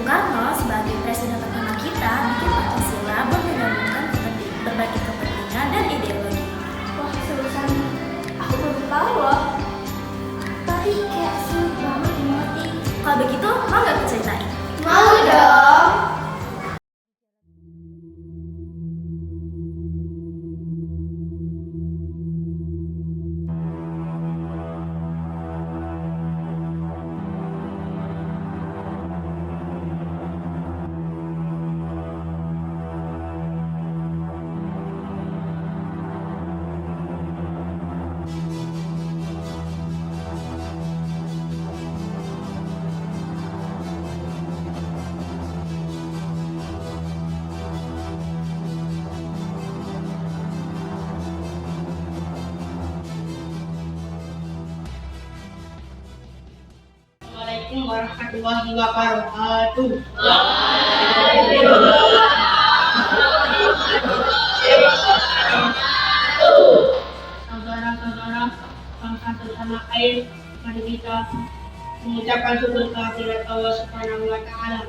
Karno sebagai presiden pertama kita bikin Pancasila buat menyambungkan berbagai kepentingan dan ideologi. Wah, seriusan aku baru tahu loh. Tapi kayak sulit banget dimengerti. Kalau begitu, mau nggak diceritain? Mau dong. Assalamualaikum warahmatullahi wabarakatuh. Saudara-saudara bangsa setanah air, mari kita mengucapkan syukur kehadirat Allah Subhanahu wa Ta'ala.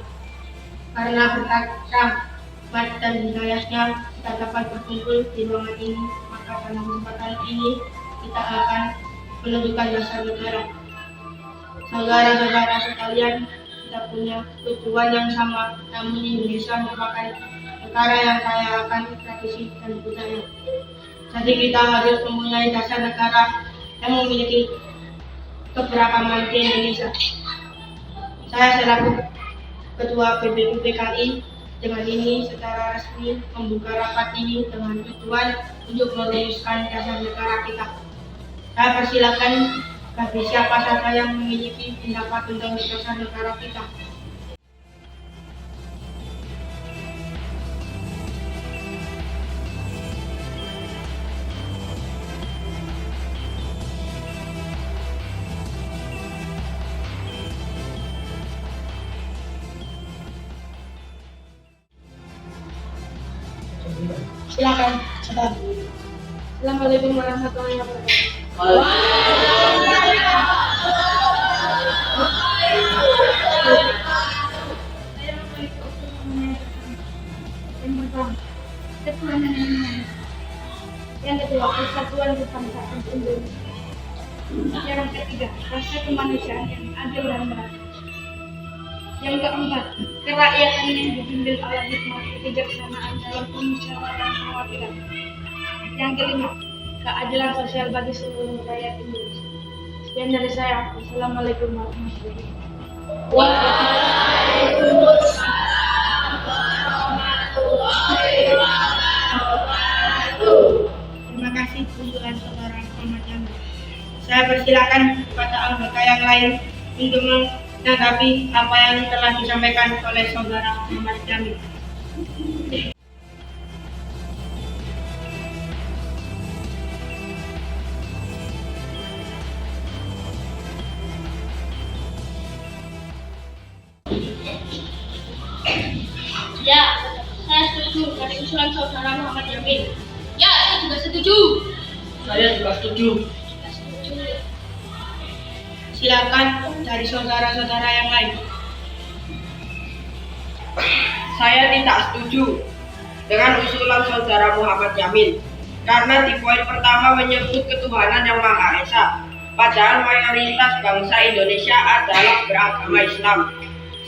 Karena berkat rahmat dan hidayahnya kita dapat berkumpul di ruangan ini, maka pada kesempatan ini kita akan menunjukkan dasar negara. Saudara-saudara sekalian, kita punya tujuan yang sama, namun Indonesia merupakan negara yang kaya akan tradisi dan budaya. Jadi kita harus mempunyai dasar negara yang memiliki keberagaman di Indonesia. Saya selaku Ketua PBB PKI dengan ini secara resmi membuka rapat ini dengan tujuan untuk merumuskan dasar negara kita. Saya persilakan bagi siapa saja yang memiliki pendapat tentang dasar negara kita. Silakan. Assalamualaikum warahmatullahi wabarakatuh. Ketuhanan yang Maha Esa. Yang kedua, persatuan kebangsaan Indonesia. Yang ketiga, rasa kemanusiaan yang adil dan beradab. Yang keempat, kerakyatan yang dipimpin oleh hikmat kebijaksanaan dalam pemusyawaratan perwakilan. Yang kelima, keadilan sosial bagi seluruh rakyat Indonesia. Sekian dari saya. Wassalamualaikum warahmatullahi wabarakatuh. Terima kasih kunjungan saudara Muhammad Jamil. Saya persilakan kepada anggota yang lain untuk menanggapi apa yang telah disampaikan oleh saudara Muhammad Jamil. Ya, saya setuju dari usulan saudara Muhammad Jamil. Ya, saya juga setuju. Saya juga setuju. Silakan dari saudara-saudara yang lain. Saya tidak setuju dengan usulan saudara Muhammad Jamil karena di poin pertama menyebut ketuhanan yang Maha Esa, padahal mayoritas bangsa Indonesia adalah beragama Islam.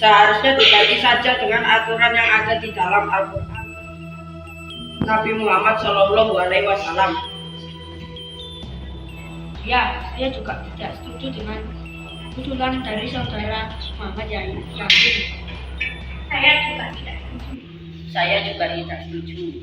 Seharusnya diganti saja dengan aturan yang ada di dalam Al-Quran Nabi Muhammad SAW. Ya, saya juga tidak setuju dengan usulan dari saudara Muhammad Jamil. Saya juga tidak setuju. Saya juga tidak setuju.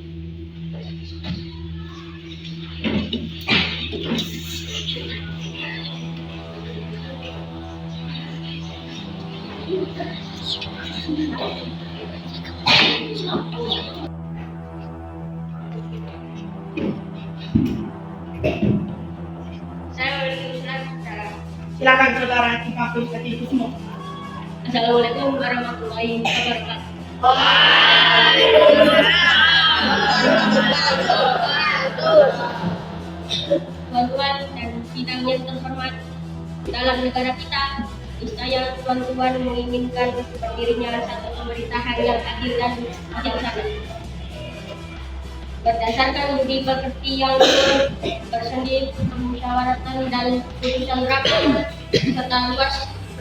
Saya memiliki usulan saudara. Silakan saudara Dikabul Ketismo. Assalamualaikum warahmatullahi wabarakatuh. Tuan-tuan dan bidang yang terhormat, dalam negara kita, niscaya tuan-tuan menginginkan berdirinya satu pemerintahan yang adil dan bijaksana. Berdasarkan budi pekerti yang bersendiri, permusyawaratan dan putusan rakyat serta luas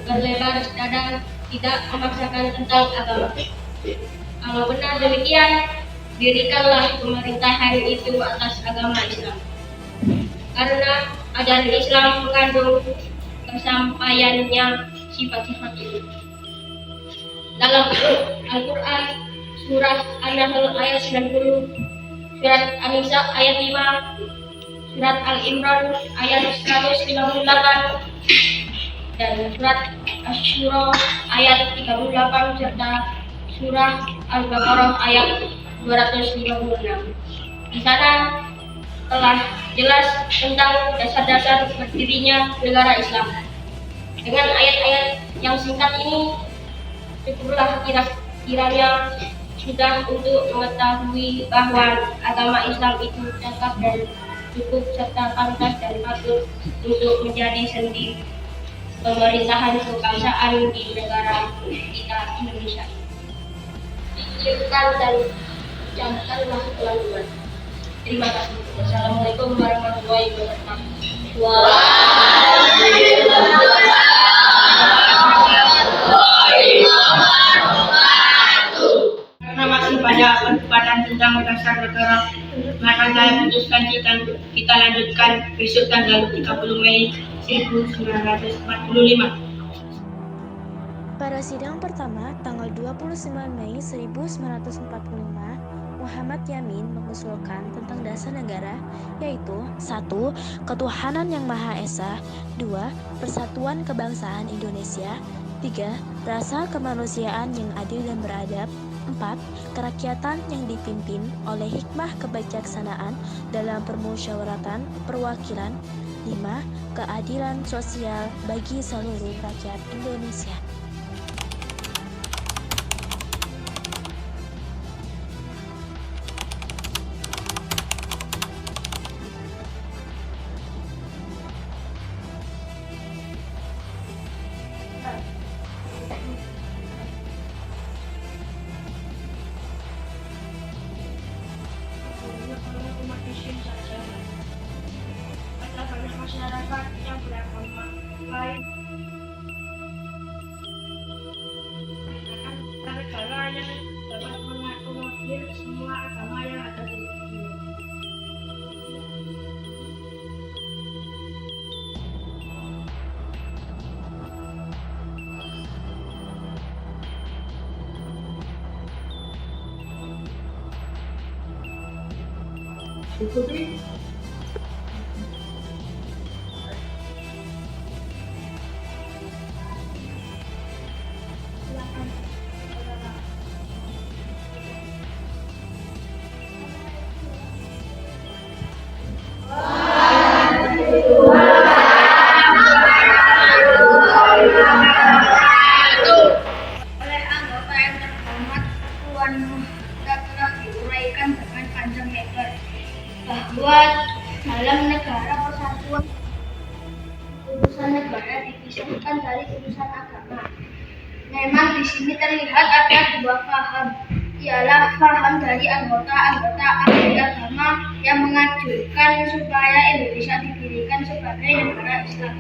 berlebar dada, tidak memaksakan tentang agama. Kalau benar demikian, dirikanlah pemerintahan itu atas agama Islam. Karena ajaran Islam mengandung kesampaiannya sifat-sifat itu. Dalam Al-Quran, surah An-Nahl ayat 90, surat An-Nisa ayat 5, surat Al-Imran ayat 198, dan surat Asy-Syura ayat 38 serta surah Al-Baqarah ayat 256. Di sana telah jelas tentang dasar-dasar berdirinya negara Islam. Dengan ayat-ayat yang singkat ini, cukuplah kiranya sudah untuk mengetahui bahwa agama Islam itu cakap dan cukup serta pantas dan patut untuk menjadi sendi pemerintahan kebangsaan di negara kita Indonesia. Pikirkan dan camkanlah pelan-pelan. Terima kasih. Wassalamualaikum warahmatullahi wabarakatuh. Karena masih banyak perdebatan tentang dasar negara, maka saya putuskan kita lanjutkan besok tanggal 30 Mei 1945. Pada sidang pertama, tanggal 29 Mei 1945, Muhammad Yamin mengusulkan tentang dasar negara, yaitu 1. Ketuhanan yang Maha Esa, 2. Persatuan kebangsaan Indonesia, 3. Rasa kemanusiaan yang adil dan beradab, 4. Kerakyatan yang dipimpin oleh hikmah kebijaksanaan dalam permusyawaratan perwakilan, 5. Keadilan sosial bagi seluruh rakyat Indonesia. Umat Muslim saja, ada banyak masyarakat yang beragama lain. Akan negara yang dapat mengakomodir semua agama yang ada di dunia. Oleh anggota yang terhormat, Tuan Muhta telah diuraikan dengan panjang lebar bahwa dalam negara persatuan urusan negara dipisahkan dari urusan agama. Memang di sini terlihat ada dua paham, ialah paham dari anggota-anggota ahli agama yang menganjurkan supaya Indonesia didirikan sebagai negara Islam,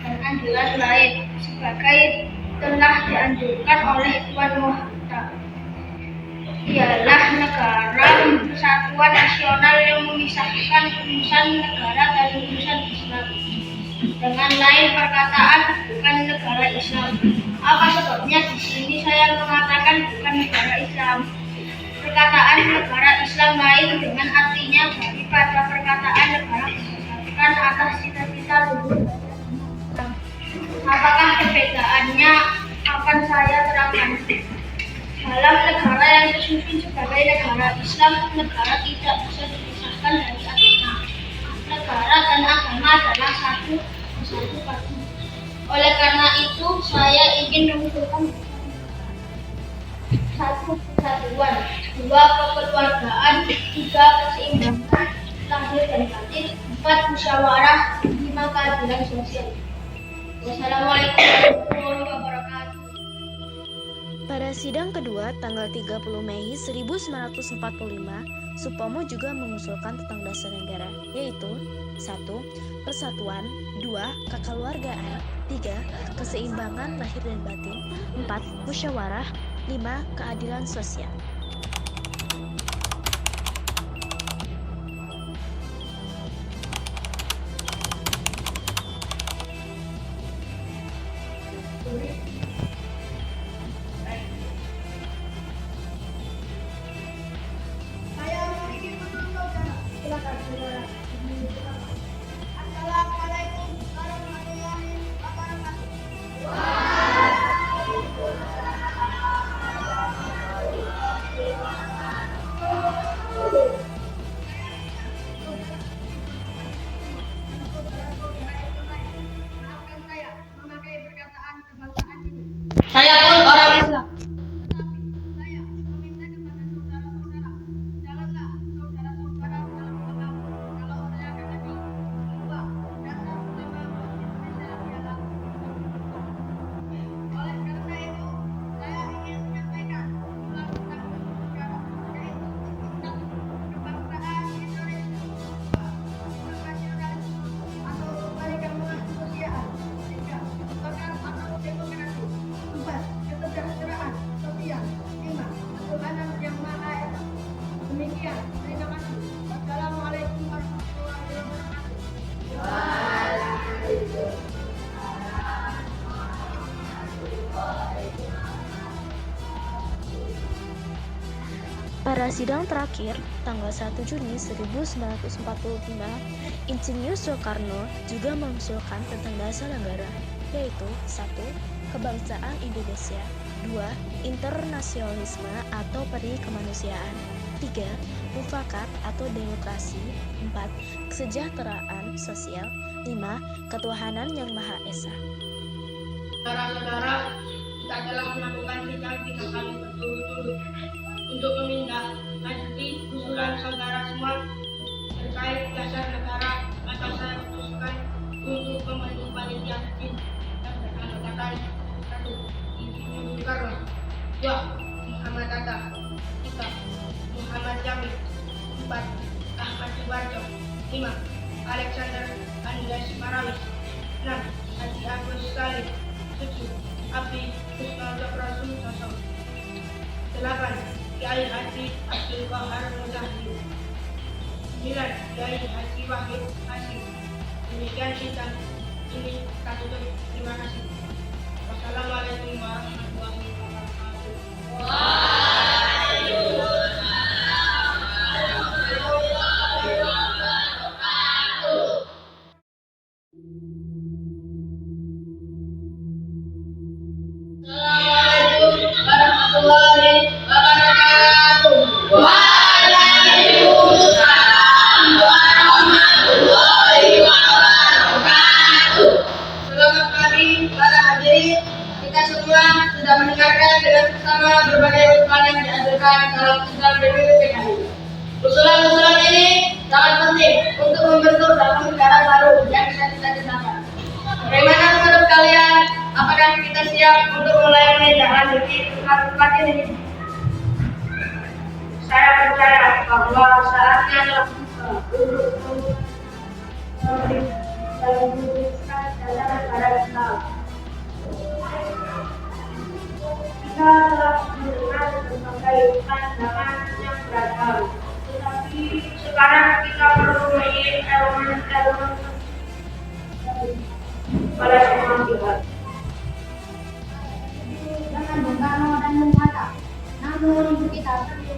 dan anjuran lain sebagai telah dianjurkan oleh Tuan Muhta, ialah negara persatuan nasional yang memisahkan urusan negara dari urusan Islam. Dengan lain perkataan, bukan negara Islam. Apa sebabnya di sini saya mengatakan bukan negara Islam? Perkataan negara Islam lain dengan artinya daripada perkataan negara berdasarkan atas cita-cita luhur. Apakah perbedaannya? Akan saya terangkan. Dalam negara yang disusun sebagai negara Islam, negara tidak bisa dipisahkan dari agama. Negara dan agama adalah satu paket. Oleh karena itu, saya ingin mengusulkan 1. Persatuan, 2. Kekeluargaan, 3. Keseimbangan lahir dan batin, 4. Musyawarah, 5. Keadilan sosial. Wassalamualaikum warahmatullahi wabarakatuh. Pada sidang kedua tanggal 30 Mei 1945, Supomo juga mengusulkan tentang dasar negara, yaitu 1. Persatuan, 2. Kekeluargaan, 3. Keseimbangan lahir dan batin, 4. Musyawarah, 5. Keadilan sosial. Saya memiliki menurut saudara. Silakan saudara. Assalamualaikum warahmatullahi wabarakatuh. Maafkan saya memakai perkataan kebangsaan ini. Saya pun orang Islam. Tetapi saya meminta kepada saudara-saudara, janganlah saudara-saudara dalam agama kalau saya katakan bahwa dasar utama Indonesia ialah oleh karena itu saya ingin menyampaikan ulang tentang negara, yaitu 1. Kebangsaan Indonesia, 2. Nasionalisme atau kebalikan kemanusiaan, 3. Bakat atau demokrasi, 4. Kesejahteraan sosial, 5. Ketuhanan yang Maha Esa. Demikian, terima kasih. Wassalamualaikum warahmatullahi wabarakatuh. Pada sidang terakhir, tanggal 1 Juni 1945, Insinyur Soekarno juga mengusulkan tentang dasar negara, yaitu 1. Kebangsaan Indonesia, 2. Internasionalisme atau peri kemanusiaan, 3. Mufakat atau demokrasi, 4. Kesejahteraan sosial, 5. Ketuhanan yang Maha Esa. Saudara-saudara, kita telah melakukan sidang 3 kali berturut-turut untuk menindaklanjuti usulan saudara semua terkait dasar negara. Maka saya putuskan untuk membentuk panitia kecil dan beranggotakan 1. Insinyur Soekarno, 2. Muhammad Hatta, 3. Muhammad Jamil, 4. Ahmad Subarjo, 5. Alexander Andreas Marawis, 6. Haji Agus Salim, 7. Abdi Kusnaldo Rasulullah, 8. Kiai Haji Abdul Qahar Muzahir, 9. Kiai Haji Wahid Hasim. Demikian sidang ini tertutup. Terima kasih. Wassalamualaikum warahmatullahi wabarakatuh. Assalamualaikum warahmatullahi wabarakatuh. Waalaikumsalam warahmatullahi wabarakatuh. Selamat pagi para hadirin. Kita semua sudah mendengarkan dengan bersama berbagai usulan yang diajukan dalam sidang DPP PKI. Usulan-usulan ini sangat penting untuk membentuk dalam negara baru yang bisa kita ciptakan. Bagaimana menurut kalian? Apakah kita siap untuk mulai menindaklanjuti usulan-usulan ini? Saya percaya bahwa saatnya telah tiba untuk memutuskan dasar negara kita. Kita telah mendengar berbagai pandangan yang beragam, tetapi sekarang kita perlu mengirim elemen-elemen pada semua pihak. Dengan Bung Karno dan Bung Hatta, namun kita perlu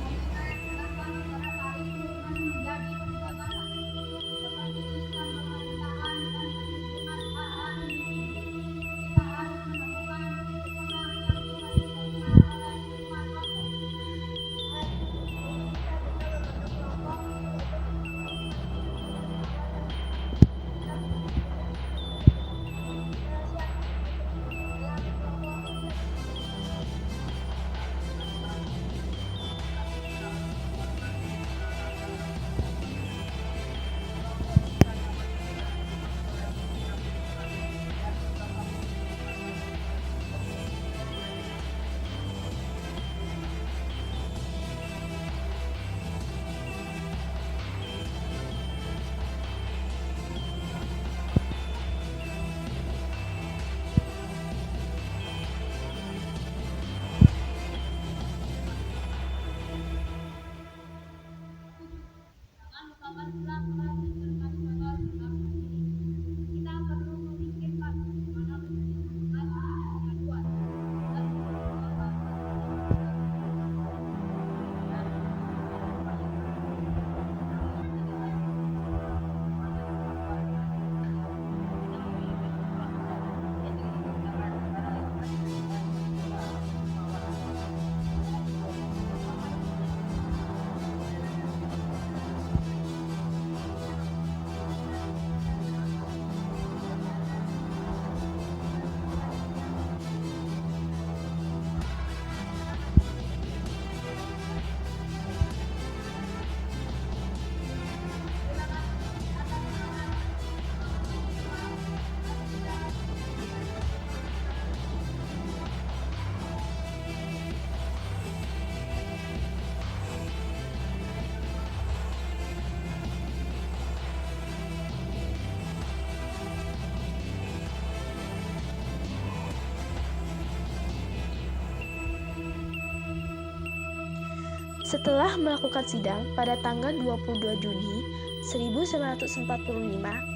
Setelah melakukan sidang pada tanggal 22 Juni 1945,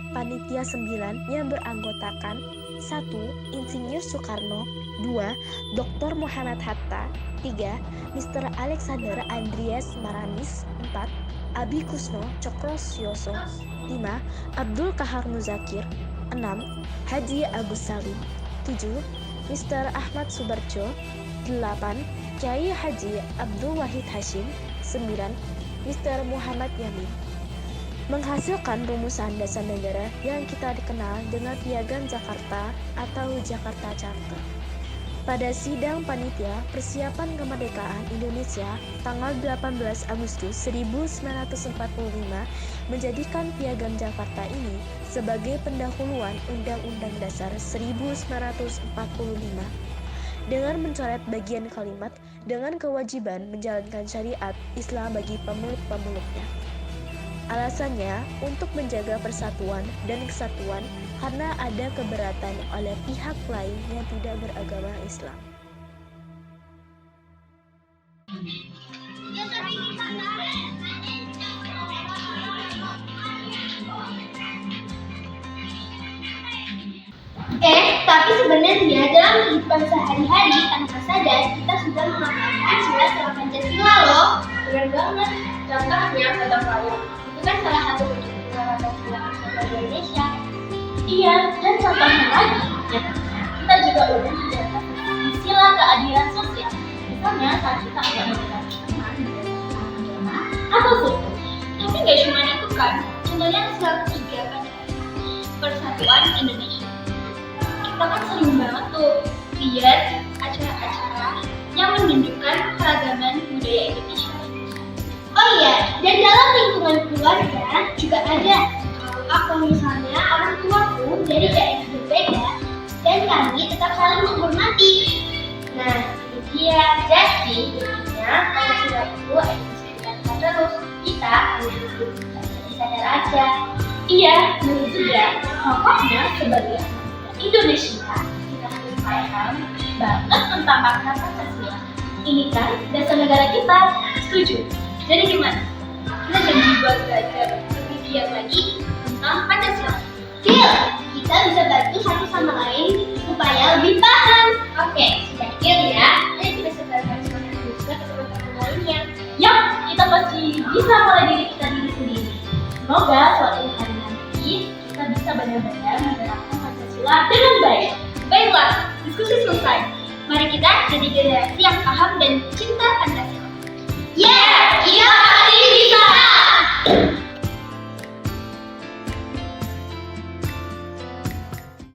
Panitia 9 yang beranggotakan 1. Insinyur Soekarno, 2. Dr. Muhammad Hatta, 3. Mr. Alexander Andreas Maramis, 4. Abi Kusno Cokrosyoso, 5. Abdul Kahar Muzakir, 6. Haji Agus Salim, 7. Mr. Ahmad Subarjo, 8. Kiai Haji Abdul Wahid Hashim, 9. Mr. Muhammad Yamin. Menghasilkan rumusan dasar negara yang kita dikenal dengan Piagam Jakarta atau Jakarta Charter. Pada sidang panitia persiapan kemerdekaan Indonesia tanggal 18 Agustus 1945 menjadikan Piagam Jakarta ini sebagai pendahuluan Undang-Undang Dasar 1945 dengan mencoret bagian kalimat dengan kewajiban menjalankan syariat Islam bagi pemeluk-pemeluknya. Alasannya untuk menjaga persatuan dan kesatuan karena ada keberatan oleh pihak lain yang tidak beragama Islam. Tapi sebenarnya dalam kehidupan sehari-hari tanpa sadar kita sudah mengamalkan sila-sila Pancasila loh. Benar banget. Contohnya gotong royong. Itu kan salah satu bentuk penerapan Pancasila nasional di Indonesia. Iya, dan contohnya lagi, ya kita juga udah menjalankan sila keadilan sosial. Misalnya saat kita nggak memberikan agama atau suku. Tapi nggak cuma itu kan. Contohnya sila ketiga kan Persatuan Indonesia. Kita kan sering banget tuh lihat acara-acara yang menunjukkan keragaman budaya Indonesia. Oh iya, dan dalam lingkungan keluarga juga ada. Kalau misalnya orang tuaku dari daerah berbeda dan kami tetap saling menghormati. Nah, itu dia. Jadi, intinya Pancasila itu disesuaikan terus. Kita harus sadar aja. Iya, benar juga. Pokoknya sebagai Indonesia, kita harus paham banget tentang makna Pancasila. Ini kan dasar negara kita, setuju? Jadi gimana? Kita janji buat belajar lebih giat lagi tentang Pancasila. Deal! Kita bisa bantu satu sama lain supaya lebih paham. Oke, sudah deal ya. Ayo kita sebarkan semangat juga ke teman-teman lainnya. Yuk, kita pasti bisa mulai diri kita sendiri. Semoga suatu hari nanti kita bisa benar-benar menerapkan Pancasila dengan baik. Baiklah, diskusi selesai. Mari kita jadi generasi yang paham dan cinta Pancasila.